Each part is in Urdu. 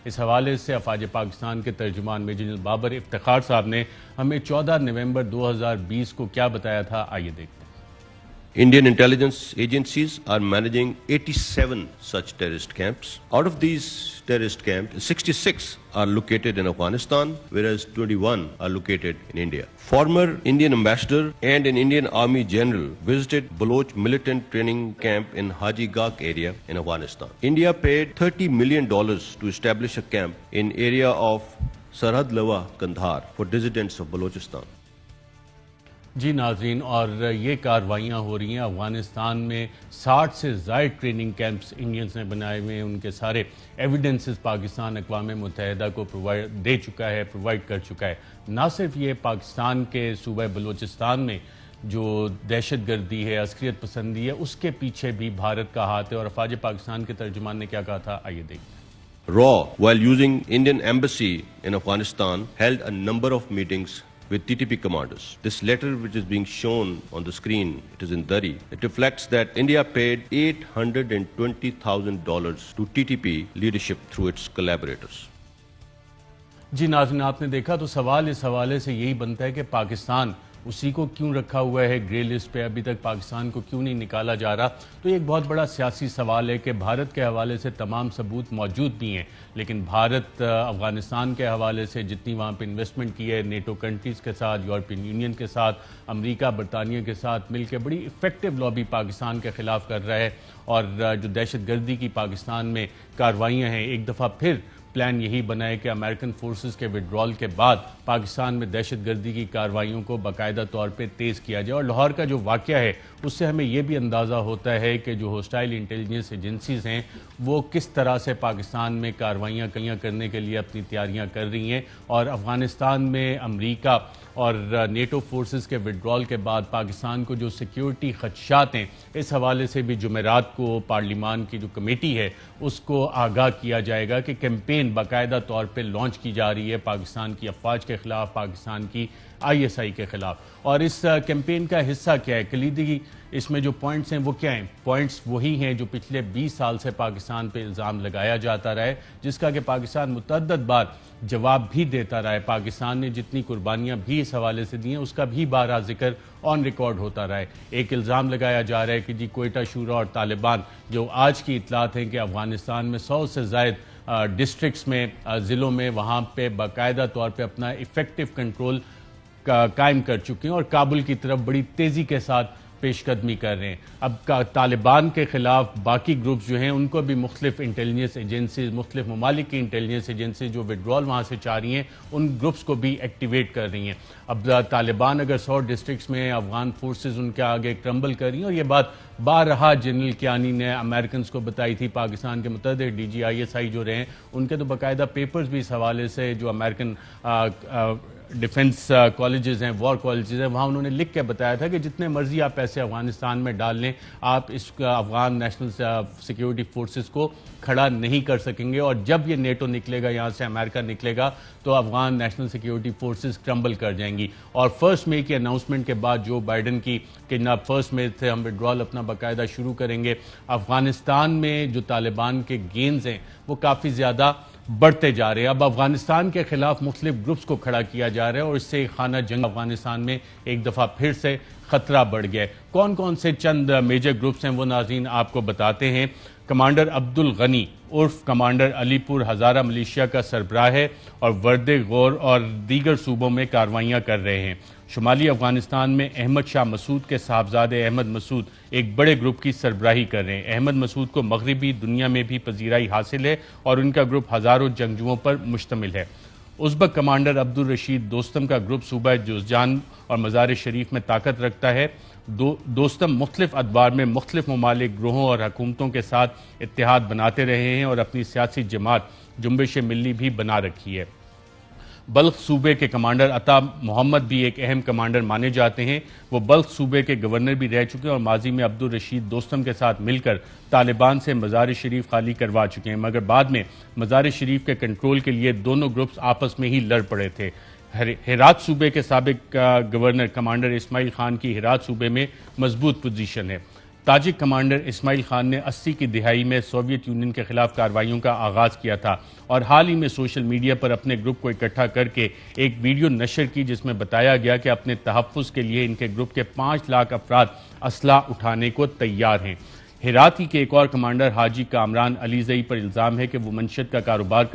اس حوالے سے افواج پاکستان کے ترجمان میجر جنرل بابر افتخار صاحب نے ہمیں 14 نومبر 2020 کو کیا بتایا تھا، آئیے دیکھتے ہیں۔ Indian intelligence agencies are managing 87 such terrorist camps. Out of these terrorist camps, 66 are located in Afghanistan, whereas 21 are located in India. Former Indian ambassador and an Indian army general visited Baloch militant training camp in Haji Gak area in Afghanistan. India paid $30 million to establish a camp in area of Sarhad Lawa, Kandahar for dissidents of Balochistan. جی ناظرین، اور یہ کارروائیاں ہو رہی ہیں افغانستان میں 60 سے زائد ٹریننگ کیمپس انڈینز نے بنائے ہوئے ہیں، ان کے سارے ایویڈنسز پاکستان اقوام متحدہ کو پرووائڈ کر چکا ہے۔ نہ صرف یہ پاکستان کے صوبہ بلوچستان میں جو دہشت گردی ہے، عسکریت پسندی ہے، اس کے پیچھے بھی بھارت کا ہاتھ ہے، اور افواج پاکستان کے ترجمان نے کیا کہا تھا، آئیے دیکھیں۔ RAW, while using Indian embassy in Afghanistan, held a number of meetings with TTP commanders. This letter, which is being shown on the screen, it is in Dari. It reflects that India paid $820,000 to TTP leadership through its collaborators. جی ناظرین، آپ نے دیکھا تو سوال اس حوالے سے یہی بنتا ہے کہ پاکستان اسی کو کیوں رکھا ہوا ہے گرے لسٹ پہ، ابھی تک پاکستان کو کیوں نہیں نکالا جا رہا؟ تو یہ ایک بہت بڑا سیاسی سوال ہے کہ بھارت کے حوالے سے تمام ثبوت موجود بھی ہیں، لیکن بھارت افغانستان کے حوالے سے جتنی وہاں پہ انویسٹمنٹ کی ہے نیٹو کنٹریز کے ساتھ، یورپین یونین کے ساتھ، امریکہ برطانیہ کے ساتھ مل کے بڑی ایفیکٹو لابی پاکستان کے خلاف کر رہا ہے، اور جو دہشت گردی کی پاکستان میں کارروائیاں ہیں، ایک دفعہ پھر پلان یہی بنا ہے کہ امریکن فورسز کے وڈرال کے بعد پاکستان میں دہشت گردی کی کارروائیوں کو باقاعدہ طور پہ تیز کیا جائے۔ اور لاہور کا جو واقعہ ہے اس سے ہمیں یہ بھی اندازہ ہوتا ہے کہ جو ہوسٹائل انٹیلیجنس ایجنسیز ہیں وہ کس طرح سے پاکستان میں کارروائیاں کرنے کے لیے اپنی تیاریاں کر رہی ہیں، اور افغانستان میں امریکہ اور نیٹو فورسز کے وڈرال کے بعد پاکستان کو جو سیکیورٹی خدشات ہیں، اس حوالے سے بھی جمعرات کو پارلیمان کی جو کمیٹی ہے اس کو آگاہ کیا جائے گا کہ کیمپین باقاعدہ طور پہ لانچ کی جا رہی ہے پاکستان کی افواج کے خلاف، پاکستان کی ISI کے خلاف۔ اور اس کیمپین کا حصہ کیا ہے، کلیدی اس میں جو پوائنٹس ہیں وہ کیا ہیں؟ پوائنٹس وہی ہیں جو پچھلے 20 سال سے پاکستان پہ الزام لگایا جاتا رہا ہے، جس کا کہ پاکستان متعدد بار جواب بھی دیتا رہا ہے۔ پاکستان نے جتنی قربانیاں بھی اس حوالے سے دی ہیں اس کا بھی بارہا ذکر آن ریکارڈ ہوتا رہا ہے۔ ایک الزام لگایا جا رہا ہے کہ جی کوئٹہ شورا اور طالبان، جو آج کی اطلاعات ہیں کہ افغانستان میں 100 سے زائد ڈسٹرکٹس میں، ضلعوں میں، وہاں پہ باقاعدہ طور پہ اپنا ایفیکٹو کنٹرول قائم کر چکے ہیں اور کابل کی طرف بڑی تیزی کے ساتھ پیش قدمی کر رہے ہیں۔ اب طالبان کے خلاف باقی گروپس جو ہیں ان کو بھی مختلف انٹیلیجنس ایجنسیز، مختلف ممالک کی انٹیلیجنس ایجنسیز جو وڈرال وہاں سے چاہ رہی ہیں، ان گروپس کو بھی ایکٹیویٹ کر رہی ہیں۔ اب طالبان اگر 100 ڈسٹرکٹس میں افغان فورسز ان کے آگے کرمبل کر رہی ہیں، اور یہ بات بارہا جنرل کیانی نے امریکنز کو بتائی تھی، پاکستان کے متعدد DG ISI جو رہے ہیں ان کے تو باقاعدہ پیپرز بھی اس حوالے سے، جو امریکن ڈیفنس کالجز ہیں، وار کالجز ہیں، وہاں انہوں نے لکھ کے بتایا تھا کہ جتنے مرضی آپ پیسے افغانستان میں ڈال لیں، آپ اس افغان نیشنل سیکیورٹی فورسز کو کھڑا نہیں کر سکیں گے، اور جب یہ نیٹو نکلے گا، یہاں سے امریکہ نکلے گا، تو افغان نیشنل سیکیورٹی فورسز کرمبل کر جائیں گی۔ اور 1 مئی کی اناؤنسمنٹ کے بعد جو بائیڈن کی کہ جناب 1 مئی سے ہم وڈرال اپنا باقاعدہ شروع کریں گے، افغانستان میں جو طالبان کے گینز ہیں وہ کافی زیادہ بڑھتے جا رہے ہیں۔ اب افغانستان کے خلاف مختلف گروپس کو کھڑا کیا جا رہا ہے، اور اس سے خانہ جنگ افغانستان میں ایک دفعہ پھر سے خطرہ بڑھ گیا ہے۔ کون سے چند میجر گروپس ہیں وہ ناظرین آپ کو بتاتے ہیں۔ کمانڈر عبدالغنی عرف کمانڈر علی پور ہزارہ ملیشیا کا سربراہ ہے، اور ورد غور اور دیگر صوبوں میں کارروائیاں کر رہے ہیں۔ شمالی افغانستان میں احمد شاہ مسعود کے صاحبزادے احمد مسعود ایک بڑے گروپ کی سربراہی کر رہے ہیں۔ احمد مسعود کو مغربی دنیا میں بھی پذیرائی حاصل ہے، اور ان کا گروپ ہزاروں جنگجوؤں پر مشتمل ہے۔ ازبک کمانڈر عبدالرشید دوستم کا گروپ صوبہ جوزجان اور مزار شریف میں طاقت رکھتا ہے۔ دوستم مختلف ادوار میں مختلف ممالک، گروہوں اور حکومتوں کے ساتھ اتحاد بناتے رہے ہیں، اور اپنی سیاسی جماعت جنبش ملی بھی بنا رکھی ہے۔ بلخ صوبے کے کمانڈر عطا محمد بھی ایک اہم کمانڈر مانے جاتے ہیں۔ وہ بلخ صوبے کے گورنر بھی رہ چکے ہیں، اور ماضی میں عبدالرشید دوستم کے ساتھ مل کر طالبان سے مزار شریف خالی کروا چکے ہیں، مگر بعد میں مزار شریف کے کنٹرول کے لیے دونوں گروپس آپس میں ہی لڑ پڑے تھے۔ ہرات صوبے کے سابق گورنر کمانڈر اسماعیل خان کی ہرات صوبے میں مضبوط پوزیشن ہے۔ تاجک کمانڈر اسماعیل خان نے 80 کی دہائی میں سوویت یونین کے خلاف کارروائیوں کا آغاز کیا تھا اور حال ہی میں سوشل میڈیا پر اپنے گروپ کو اکٹھا کر کے ایک ویڈیو نشر کی جس میں بتایا گیا کہ اپنے تحفظ کے لیے ان کے گروپ کے 5 لاکھ افراد اسلحہ اٹھانے کو تیار ہیں۔ ہراتی کے ایک اور کمانڈر حاجی کامران علیزئی پر الزام ہے کہ وہ منشیات کا کاروبار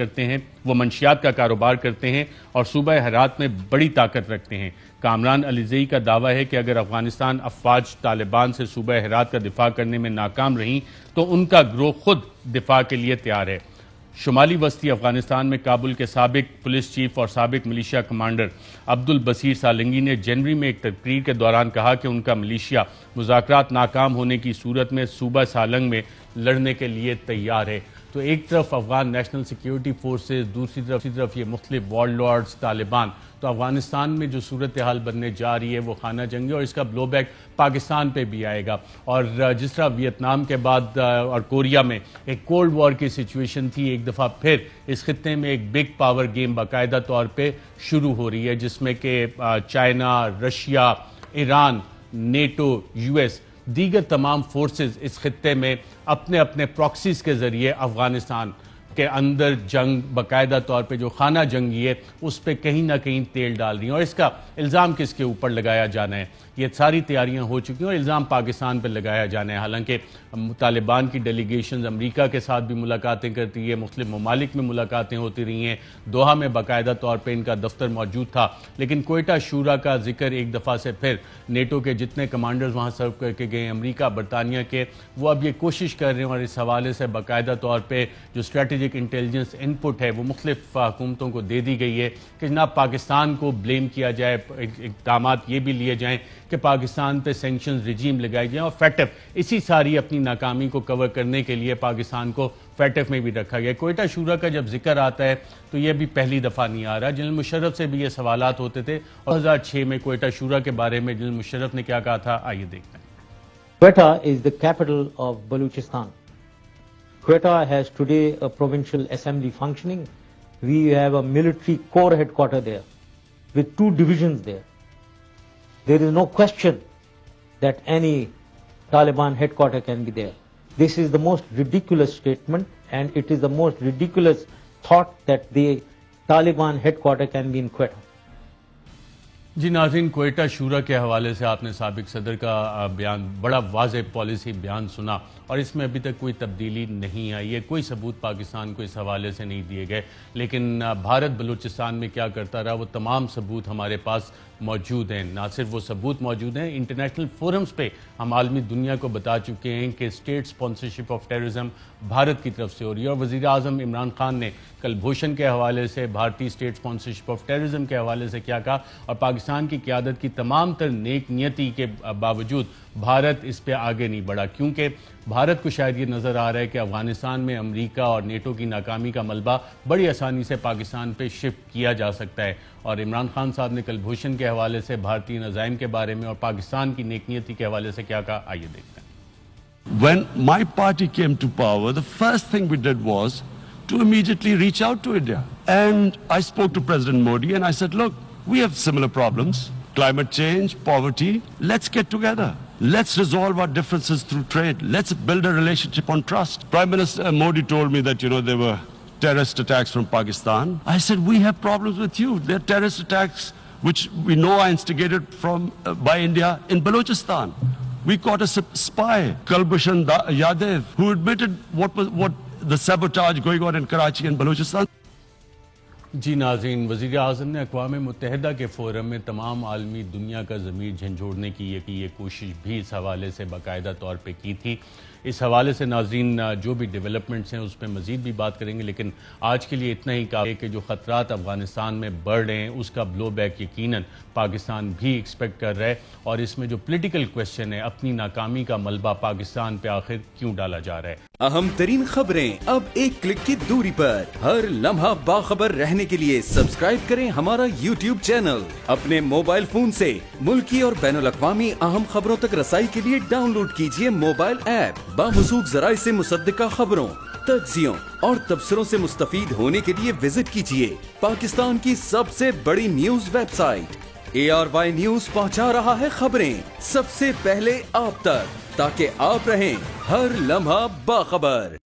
کرتے ہیں اور صوبہ ہرات میں بڑی طاقت رکھتے ہیں۔ کامران علیزئی کا دعویٰ ہے کہ اگر افغانستان افواج طالبان سے صوبہ ہرات کا دفاع کرنے میں ناکام رہیں تو ان کا گروہ خود دفاع کے لیے تیار ہے۔ شمالی وسطی افغانستان میں کابل کے سابق پولیس چیف اور سابق ملیشیا کمانڈر عبد البصیر سالنگی نے جنوری میں ایک تقریر کے دوران کہا کہ ان کا ملیشیا مذاکرات ناکام ہونے کی صورت میں صوبہ سالنگ میں لڑنے کے لیے تیار ہے۔ تو ایک طرف افغان نیشنل سیکیورٹی فورسز، دوسری طرف یہ مختلف وارلڈ لارڈز، طالبان، تو افغانستان میں جو صورتحال بننے جا رہی ہے وہ خانہ جنگی اور اس کا بلو بیک پاکستان پہ بھی آئے گا۔ اور جس طرح ویتنام کے بعد اور کوریا میں ایک کولڈ وار کی سچویشن تھی، ایک دفعہ پھر اس خطے میں ایک بگ پاور گیم باقاعدہ طور پہ شروع ہو رہی ہے جس میں کہ China, Russia, Iran, NATO, U S, دیگر تمام فورسز اس خطے میں اپنے اپنے پراکسیز کے ذریعے افغانستان کے اندر جنگ باقاعدہ طور پہ جو خانہ جنگی ہے اس پہ کہیں نہ کہیں تیل ڈال رہی ہیں۔ اور اس کا الزام کس کے اوپر لگایا جانا ہے؟ یہ ساری تیاریاں ہو چکی ہیں اور الزام پاکستان پہ لگایا جانا ہے۔ حالانکہ طالبان کی ڈیلیگیشنز امریکہ کے ساتھ بھی ملاقاتیں کرتی ہے، مختلف ممالک میں ملاقاتیں ہوتی رہی ہیں، دوحہ میں باقاعدہ طور پہ ان کا دفتر موجود تھا، لیکن کوئٹہ شورا کا ذکر ایک دفعہ سے پھر نیٹو کے جتنے کمانڈرز وہاں سرو کر کے گئے، امریکہ، برطانیہ کے، وہ اب یہ کوشش کر رہے ہیں اور اس حوالے سے باقاعدہ طور پہ جو اسٹریٹجک انٹیلیجنس ان پٹ ہے وہ مختلف حکومتوں کو دے دی گئی ہے کہ جناب پاکستان کو بلیم کیا جائے، اقدامات یہ بھی لیے جائیں کہ پاکستان پہ سینکشنز رجیم لگائے جائیں اور فیٹف اسی ساری اپنی ناکامی کو کور کرنے کے لیے پاکستان کو فیٹف میں بھی رکھا گیا۔ کوئٹہ شورا کا جب ذکر آتا ہے تو یہ بھی پہلی دفعہ نہیں آ رہا۔ جنرل مشرف سے بھی یہ سوالات ہوتے تھے اور 2006 میں کوئٹہ شورا کے بارے میں جنرل مشرف نے کیا کہا تھا، آئیے دیکھتے ہیں۔ Quetta is the capital of Balochistan. Quetta has today a provincial assembly functioning. We have a military corps headquarters there with 2 divisions there. There is no question that any Taliban headquarters can be there. This is the most ridiculous statement and it is the most ridiculous thought that the Taliban headquarters can be in Quetta. جی ناظرین، کوئٹہ شورا کے حوالے سے آپ نے سابق صدر کا بیان، بڑا واضح پالیسی بیان سنا اور اس میں ابھی تک کوئی تبدیلی نہیں آئی ہے، کوئی ثبوت پاکستان کو اس حوالے سے نہیں دیے گئے، لیکن بھارت بلوچستان میں کیا کرتا رہا وہ تمام ثبوت ہمارے پاس موجود ہیں۔ نہ صرف وہ ثبوت موجود ہیں، انٹرنیشنل فورمز پہ ہم عالمی دنیا کو بتا چکے ہیں کہ state sponsorship of terrorism Bharat کی طرف سے ہو رہی ہے اور وزیر اعظم عمران خان نے کل بھوشن کے حوالے سے بھارتی اسٹیٹ اسپانسرشپ آف ٹیررزم کے حوالے سے کیا کہا اور پاکستان کی قیادت کی تمام تر نیک نیتی کے باوجود بھارت اس پہ آگے نہیں بڑھا، کیونکہ بھارت کو شاید یہ نظر آ رہا ہے کہ افغانستان میں امریکہ اور نیٹو کی ناکامی کا ملبہ بڑی آسانی سے پاکستان پہ شفٹ کیا جا سکتا ہے۔ اور عمران خان صاحب نے کل بھوشن کے حوالے سے بھارتی نظائم کے بارے میں اور پاکستان کی نیک نیتی کے حوالے سے کیا کہا، آئیے دیکھتے ہیں۔ When my party came to power, the first thing we did was to immediately reach out to India. And I spoke to President Modi and I said, look, we have similar problems, climate change, poverty, let's get together. Let's resolve our differences through trade. Let's build a relationship on trust. Prime Minister Modi told me that, there were terrorist attacks from Pakistan. I said, we have problems with you. There are terrorist attacks which we know are instigated by India in Balochistan. We caught a spy, Kulbhushan Yadav, who admitted what the sabotage going on in Karachi and Balochistan. جی ناظرین، وزیر اعظم نے اقوام متحدہ کے فورم میں تمام عالمی دنیا کا ضمیر جھنجھوڑنے کی یہ کوشش بھی اس حوالے سے باقاعدہ طور پہ کی تھی۔ اس حوالے سے ناظرین جو بھی ڈیولپمنٹس ہیں اس پہ مزید بھی بات کریں گے، لیکن آج کے لیے اتنا ہی کافی ہے کہ جو خطرات افغانستان میں بڑھ رہے ہیں اس کا بلو بیک یقیناً پاکستان بھی ایکسپیکٹ کر رہا ہے اور اس میں جو پولیٹیکل کویسچن ہے، اپنی ناکامی کا ملبہ پاکستان پہ آخر کیوں ڈالا جا رہا ہے۔ اہم ترین خبریں اب ایک کلک کی دوری پر، ہر لمحہ باخبر رہنے کے لیے سبسکرائب کریں ہمارا YouTube چینل۔ اپنے موبائل فون سے ملکی اور بین الاقوامی اہم خبروں تک رسائی کے لیے ڈاؤن لوڈ کیجیے موبائل ایپ۔ باموثوق ذرائع سے مصدقہ خبروں، تجزیوں اور تبصروں سے مستفید ہونے کے لیے وزٹ کیجیے پاکستان کی سب سے بڑی news website ARY news پہنچا رہا ہے خبریں سب سے پہلے آپ تک، تاکہ آپ رہیں ہر لمحہ باخبر۔